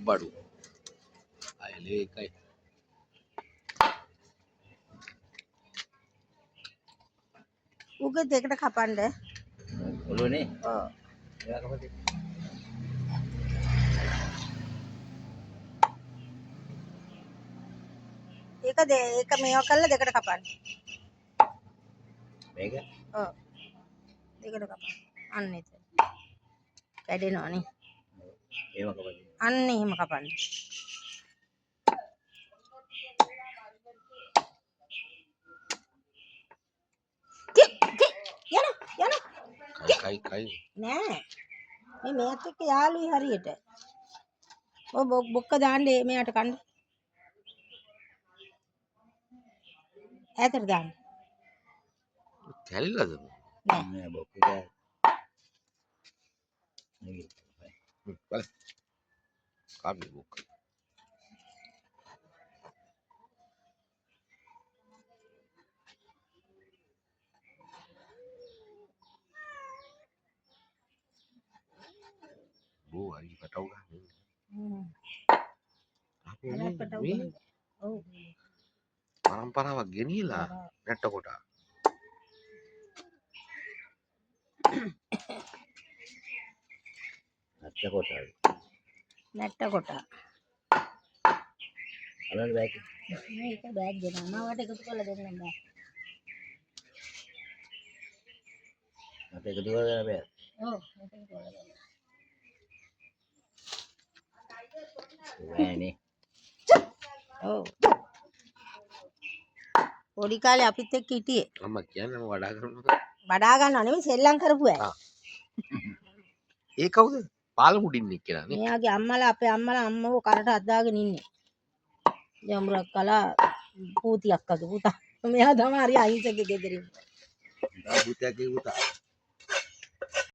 බඩු. අයලේ එකයි. උගේ දෙකට කපන්න. ඔළුවනේ. ඔව්. එයා කපතේ. ඒක මේවා කරලා දෙකට කපන්න. මේක? ඔව්. දෙකට කපන්න. අන්න එතන. කැඩෙනවනේ. ඒව කපතේ. අන්න එහෙම කපන්න. යන කයි නෑ. මේ මේත් එක්ක යාළුයි හරියට. ඔය බොක්ක දාන්න මෙයාට කන්න. ඈතට දාන්න. කැලිලාද? නෑ බොක්ක කෑ. නේ. බල. කාපි බොක්ක. බෝ අයි පටව ගන්න. අපි ඔව්. පරම්පරාවක් ගෙනියලා නැට්ට කොට. නැට්ට කොට. නැට්ට කොට. අලන් බෑග්. මේක බෑග් දෙනවා. මවට එකතු කරලා දෙන්නම් බෑ. මට එකතු කරලා දෙන්න බෑ. ඔව්. එකතු කරලා දෙන්න. බෑනේ. ඔව්. පොඩි කාලේ අපිත් එක්ක හිටියේ. අම්මා කියන්නේ මම වඩා කරනවා. වඩා ගන්නව නෙමෙයි සෙල්ලම් කරපු අය. ඒ කවුද? පාලමුඩින් එක්කලා නේ. මෙයාගේ අම්මලා අපේ අම්මලා අම්මව කරට අද්දාගෙන ඉන්නේ. යම්රක් කලා පූති අක්කගේ පුතා. මෙයා තමයි හරි අහිංසක ගෙදරින්. පුතේ පුතා.